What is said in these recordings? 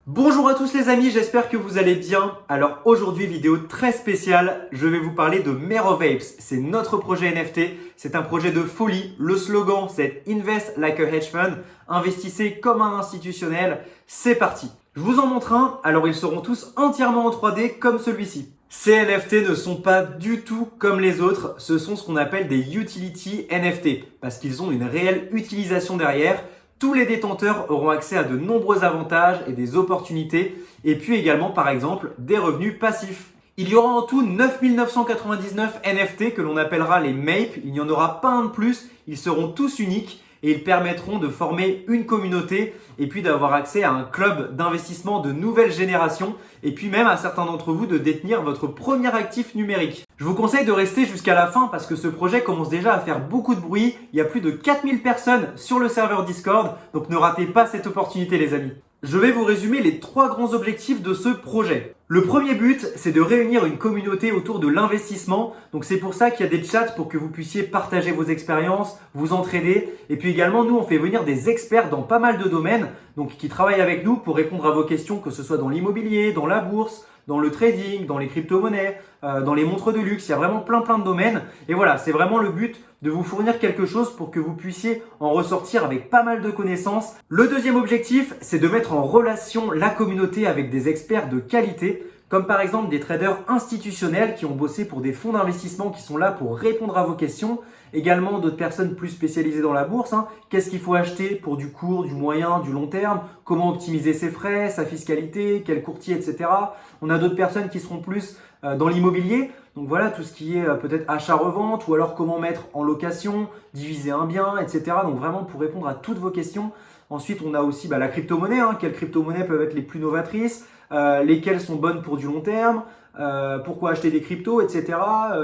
Bonjour à tous les amis, j'espère que vous allez bien. Alors aujourd'hui, vidéo très spéciale, je vais vous parler de Mero Vapes. C'est notre projet NFT, c'est un projet de folie. Le slogan c'est Invest like a hedge fund, investissez comme un institutionnel. C'est parti. Je vous en montre un, alors ils seront tous entièrement en 3D comme celui-ci. Ces NFT ne sont pas du tout comme les autres, ce sont ce qu'on appelle des utility NFT parce qu'ils ont une réelle utilisation derrière. Tous les détenteurs auront accès à de nombreux avantages et des opportunités, et puis également par exemple des revenus passifs. Il y aura en tout 9999 NFT que l'on appellera les MAPE, il n'y en aura pas un de plus, ils seront tous uniques et ils permettront de former une communauté et puis d'avoir accès à un club d'investissement de nouvelle génération et puis même à certains d'entre vous de détenir votre premier actif numérique. Je vous conseille de rester jusqu'à la fin parce que ce projet commence déjà à faire beaucoup de bruit. Il y a plus de 4000 personnes sur le serveur Discord, donc ne ratez pas cette opportunité les amis. Je vais vous résumer les 3 grands objectifs de ce projet. Le premier but, c'est de réunir une communauté autour de l'investissement. Donc c'est pour ça qu'il y a des chats pour que vous puissiez partager vos expériences, vous entraider. Et puis également, nous, on fait venir des experts dans pas mal de domaines, donc qui travaillent avec nous pour répondre à vos questions, que ce soit dans l'immobilier, dans la bourse, dans le trading, dans les crypto-monnaies, dans les montres de luxe. Il y a vraiment plein de domaines. Et voilà, c'est vraiment le but de vous fournir quelque chose pour que vous puissiez en ressortir avec pas mal de connaissances. Le deuxième objectif, c'est de mettre en relation la communauté avec des experts de qualité, comme par exemple des traders institutionnels qui ont bossé pour des fonds d'investissement qui sont là pour répondre à vos questions. Également d'autres personnes plus spécialisées dans la bourse. Qu'est-ce qu'il faut acheter pour du court, du moyen, du long terme? Comment optimiser ses frais, sa fiscalité, quel courtier, etc. On a d'autres personnes qui seront plus dans l'immobilier. Donc voilà, tout ce qui est peut-être achat-revente ou alors comment mettre en location, diviser un bien, etc. Donc vraiment pour répondre à toutes vos questions. Ensuite, on a aussi la crypto-monnaie. Quelles crypto-monnaies peuvent être les plus novatrices, lesquelles sont bonnes pour du long terme, pourquoi acheter des cryptos, etc.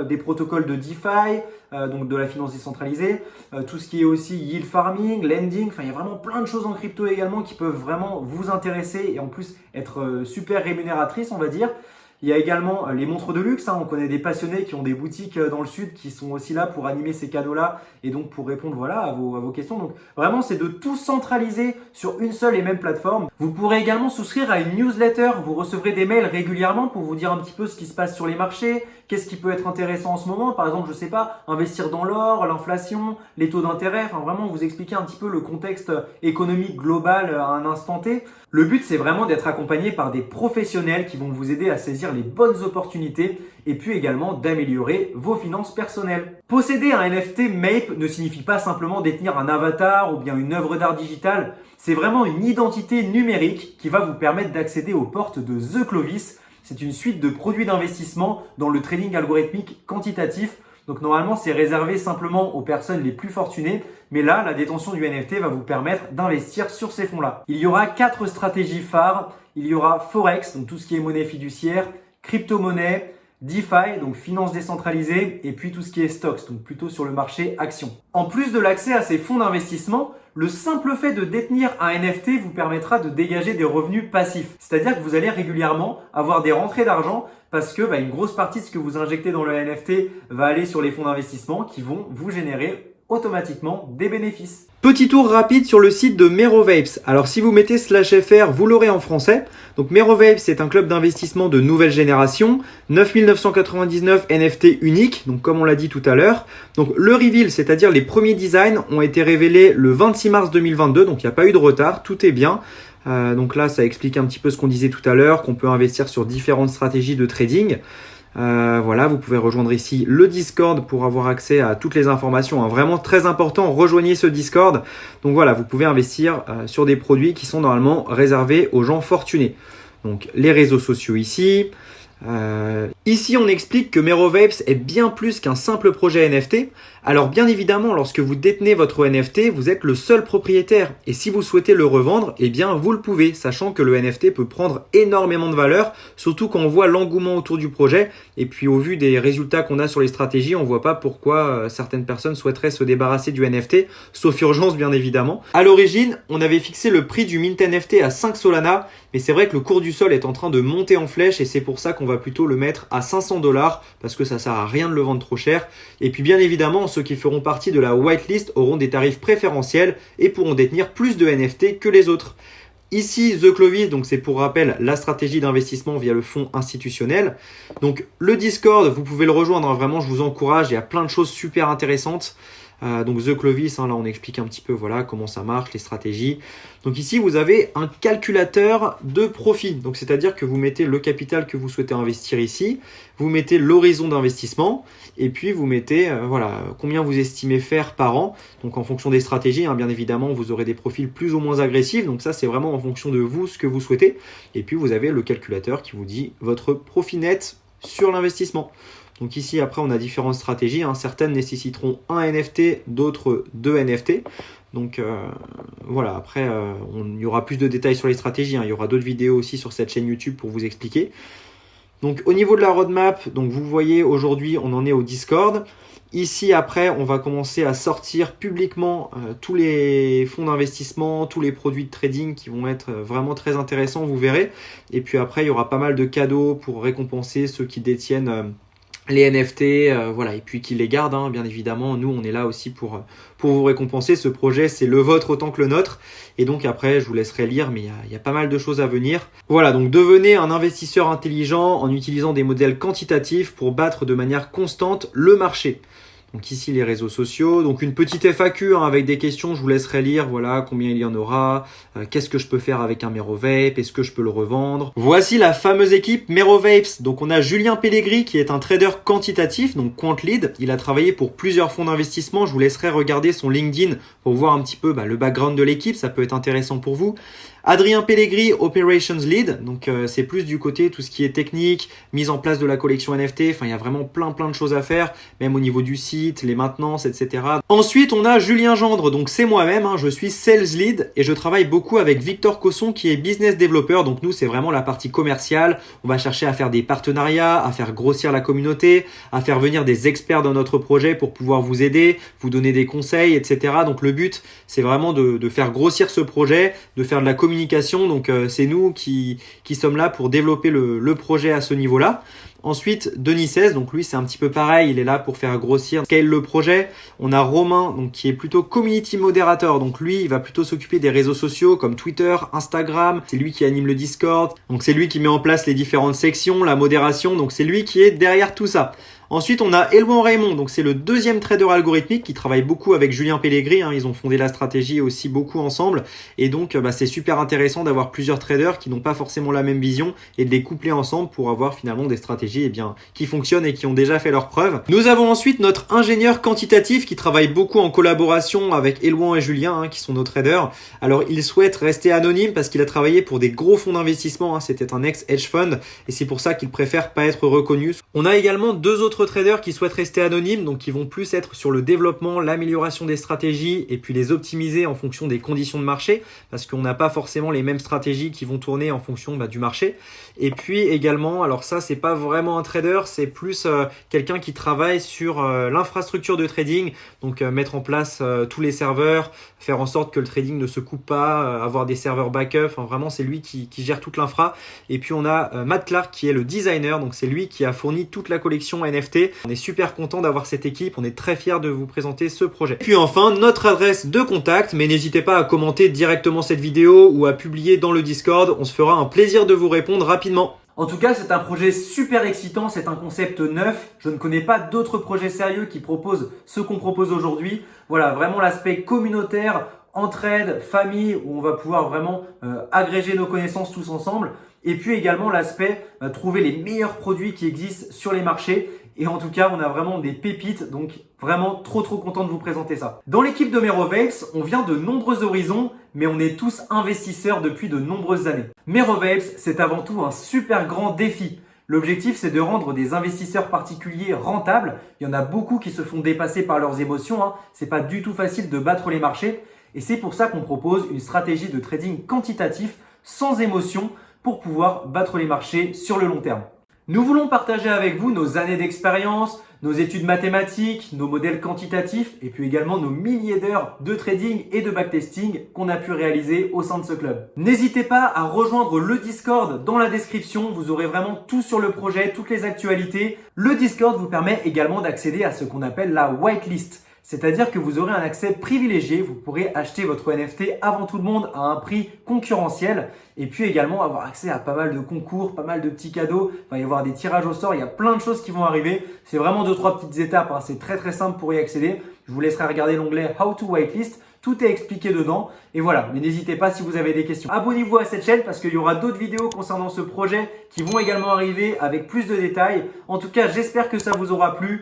Des protocoles de DeFi, donc de la finance décentralisée, tout ce qui est aussi yield farming, lending. Enfin, il y a vraiment plein de choses en crypto également qui peuvent vraiment vous intéresser et en plus être super rémunératrices, on va dire. Il y a également les montres de luxe. On connaît des passionnés qui ont des boutiques dans le sud qui sont aussi là pour animer ces cadeaux-là et donc pour répondre à vos questions. Donc vraiment, c'est de tout centraliser sur une seule et même plateforme. Vous pourrez également souscrire à une newsletter. Vous recevrez des mails régulièrement pour vous dire un petit peu ce qui se passe sur les marchés, qu'est-ce qui peut être intéressant en ce moment. Par exemple, je sais pas, investir dans l'or, l'inflation, les taux d'intérêt. Enfin, vraiment vous expliquer un petit peu le contexte économique global à un instant T. Le but, c'est vraiment d'être accompagné par des professionnels qui vont vous aider à saisir les bonnes opportunités et puis également d'améliorer vos finances personnelles. Posséder un NFT MAPE ne signifie pas simplement détenir un avatar ou bien une œuvre d'art digitale. C'est vraiment une identité numérique qui va vous permettre d'accéder aux portes de The Clovis. C'est une suite de produits d'investissement dans le trading algorithmique quantitatif. Donc normalement, c'est réservé simplement aux personnes les plus fortunées. Mais là, la détention du NFT va vous permettre d'investir sur ces fonds-là. Il y aura 4 stratégies phares. Il y aura Forex, donc tout ce qui est monnaie fiduciaire, crypto-monnaie, DeFi, donc finance décentralisée, et puis tout ce qui est stocks, donc plutôt sur le marché action. En plus de l'accès à ces fonds d'investissement, le simple fait de détenir un NFT vous permettra de dégager des revenus passifs. C'est-à-dire que vous allez régulièrement avoir des rentrées d'argent parce que une grosse partie de ce que vous injectez dans le NFT va aller sur les fonds d'investissement qui vont vous générer automatiquement des bénéfices. Petit tour rapide sur le site de Mero Vapes. Alors si vous mettez /fr, vous l'aurez en français. Donc Mero Vapes, c'est un club d'investissement de nouvelle génération. 9999 NFT uniques, donc comme on l'a dit tout à l'heure. Donc le reveal, c'est-à-dire les premiers designs, ont été révélés le 26 mars 2022, donc il n'y a pas eu de retard, tout est bien. Donc là, ça explique un petit peu ce qu'on disait tout à l'heure, qu'on peut investir sur différentes stratégies de trading. Voilà, vous pouvez rejoindre ici le Discord pour avoir accès à toutes les informations. Vraiment très important, rejoignez ce Discord. Donc voilà, vous pouvez investir sur des produits qui sont normalement réservés aux gens fortunés. Donc les réseaux sociaux ici. Ici, on explique que Mero Vapes est bien plus qu'un simple projet NFT. Alors bien évidemment, lorsque vous détenez votre NFT, vous êtes le seul propriétaire. Et si vous souhaitez le revendre, eh bien vous le pouvez, sachant que le NFT peut prendre énormément de valeur, surtout quand on voit l'engouement autour du projet. Et puis au vu des résultats qu'on a sur les stratégies, on voit pas pourquoi certaines personnes souhaiteraient se débarrasser du NFT, sauf urgence bien évidemment. À l'origine, on avait fixé le prix du Mint NFT à 5 Solana, mais c'est vrai que le cours du sol est en train de monter en flèche et c'est pour ça qu'on va plutôt le mettre à 500 $, parce que ça sert à rien de le vendre trop cher. Et puis bien évidemment, ceux qui feront partie de la whitelist auront des tarifs préférentiels et pourront détenir plus de NFT que les autres. Ici, The Clovis, donc c'est pour rappel la stratégie d'investissement via le fonds institutionnel. Donc le Discord, vous pouvez le rejoindre, hein, vraiment je vous encourage, il y a plein de choses super intéressantes. Donc The Clovis, hein, là on explique un petit peu voilà comment ça marche, les stratégies. Donc ici vous avez un calculateur de profit. Donc c'est-à-dire que vous mettez le capital que vous souhaitez investir ici, vous mettez l'horizon d'investissement et puis vous mettez voilà combien vous estimez faire par an. Donc en fonction des stratégies, hein, bien évidemment, vous aurez des profils plus ou moins agressifs. Donc ça c'est vraiment en fonction de vous ce que vous souhaitez. Et puis vous avez le calculateur qui vous dit votre profit net sur l'investissement. Donc ici, après, on a différentes stratégies. Hein. Certaines nécessiteront un NFT, d'autres 2 NFT. Donc voilà, après, il y aura plus de détails sur les stratégies. Hein. Il y aura d'autres vidéos aussi sur cette chaîne YouTube pour vous expliquer. Donc au niveau de la roadmap, donc vous voyez aujourd'hui, on en est au Discord. Ici, après, on va commencer à sortir publiquement tous les fonds d'investissement, tous les produits de trading qui vont être vraiment très intéressants, vous verrez. Et puis après, il y aura pas mal de cadeaux pour récompenser ceux qui détiennent les NFT, voilà, et puis qui les gardent, hein, bien évidemment. Nous, on est là aussi pour vous récompenser. Ce projet, c'est le vôtre autant que le nôtre. Et donc après, je vous laisserai lire, mais il y a pas mal de choses à venir. Voilà, donc devenez un investisseur intelligent en utilisant des modèles quantitatifs pour battre de manière constante le marché. Donc ici les réseaux sociaux, donc une petite FAQ hein, avec des questions, je vous laisserai lire, voilà combien il y en aura, qu'est-ce que je peux faire avec un Merovape, est-ce que je peux le revendre. Voici la fameuse équipe Merovapes, donc on a Julien Pellegri qui est un trader quantitatif, donc quant lead, il a travaillé pour plusieurs fonds d'investissement, je vous laisserai regarder son LinkedIn pour voir un petit peu le background de l'équipe, ça peut être intéressant pour vous. Adrien Pellegri, Operations Lead, donc c'est plus du côté tout ce qui est technique, mise en place de la collection NFT, enfin il y a vraiment plein de choses à faire, même au niveau du site, les maintenances, etc. Ensuite on a Julien Gendre, donc c'est moi-même, hein, je suis Sales Lead et je travaille beaucoup avec Victor Cosson qui est Business Developer, donc nous c'est vraiment la partie commerciale, on va chercher à faire des partenariats, à faire grossir la communauté, à faire venir des experts dans notre projet pour pouvoir vous aider, vous donner des conseils, etc. Donc le but c'est vraiment de faire grossir ce projet, de faire de la communication, donc c'est nous qui sommes là pour développer le projet à ce niveau-là. Ensuite, Denis 16, donc lui c'est un petit peu pareil, il est là pour faire grossir, scale le projet. On a Romain, donc qui est plutôt community moderator, donc lui il va plutôt s'occuper des réseaux sociaux comme Twitter, Instagram, c'est lui qui anime le Discord, donc c'est lui qui met en place les différentes sections, la modération, donc c'est lui qui est derrière tout ça. Ensuite, on a Elouan Raymond, donc c'est le deuxième trader algorithmique qui travaille beaucoup avec Julien Pellegri, hein, ils ont fondé la stratégie aussi beaucoup ensemble et donc c'est super intéressant d'avoir plusieurs traders qui n'ont pas forcément la même vision et de les coupler ensemble pour avoir finalement des stratégies qui fonctionnent et qui ont déjà fait leurs preuves. Nous avons ensuite notre ingénieur quantitatif qui travaille beaucoup en collaboration avec Elouan et Julien, hein, qui sont nos traders. Alors il souhaite rester anonyme parce qu'il a travaillé pour des gros fonds d'investissement, hein, c'était un ex-hedge fund et c'est pour ça qu'il préfère pas être reconnu. On a également 2 autres traders qui souhaitent rester anonymes, donc qui vont plus être sur le développement, l'amélioration des stratégies et puis les optimiser en fonction des conditions de marché parce qu'on n'a pas forcément les mêmes stratégies qui vont tourner en fonction du marché. Et puis également, alors ça c'est pas vraiment un trader, c'est plus quelqu'un qui travaille sur l'infrastructure de trading, donc mettre en place tous les serveurs, faire en sorte que le trading ne se coupe pas, avoir des serveurs backup, enfin vraiment c'est lui qui gère toute l'infra. Et puis on a Matt Clark qui est le designer, donc c'est lui qui a fourni toute la collection NFT. On est super content d'avoir cette équipe, on est très fiers de vous présenter ce projet. Puis enfin, notre adresse de contact, mais n'hésitez pas à commenter directement cette vidéo ou à publier dans le Discord, on se fera un plaisir de vous répondre rapidement. En tout cas, c'est un projet super excitant, c'est un concept neuf. Je ne connais pas d'autres projets sérieux qui proposent ce qu'on propose aujourd'hui. Voilà, vraiment l'aspect communautaire, entraide, famille, où on va pouvoir vraiment agréger nos connaissances tous ensemble. Et puis également l'aspect trouver les meilleurs produits qui existent sur les marchés. Et en tout cas, on a vraiment des pépites, donc vraiment trop content de vous présenter ça. Dans l'équipe de Merovapes, on vient de nombreux horizons, mais on est tous investisseurs depuis de nombreuses années. Merovapes, c'est avant tout un super grand défi. L'objectif, c'est de rendre des investisseurs particuliers rentables. Il y en a beaucoup qui se font dépasser par leurs émotions, hein. C'est pas du tout facile de battre les marchés. Et c'est pour ça qu'on propose une stratégie de trading quantitatif, sans émotion, pour pouvoir battre les marchés sur le long terme. Nous voulons partager avec vous nos années d'expérience, nos études mathématiques, nos modèles quantitatifs et puis également nos milliers d'heures de trading et de backtesting qu'on a pu réaliser au sein de ce club. N'hésitez pas à rejoindre le Discord dans la description, vous aurez vraiment tout sur le projet, toutes les actualités. Le Discord vous permet également d'accéder à ce qu'on appelle la whitelist. C'est-à-dire que vous aurez un accès privilégié, vous pourrez acheter votre NFT avant tout le monde à un prix concurrentiel et puis également avoir accès à pas mal de concours, pas mal de petits cadeaux, il va y avoir des tirages au sort, il y a plein de choses qui vont arriver. C'est vraiment 2-3 petites étapes, c'est très simple pour y accéder. Je vous laisserai regarder l'onglet How to Whitelist. Tout est expliqué dedans. Et voilà, mais n'hésitez pas si vous avez des questions. Abonnez-vous à cette chaîne parce qu'il y aura d'autres vidéos concernant ce projet qui vont également arriver avec plus de détails. En tout cas, j'espère que ça vous aura plu.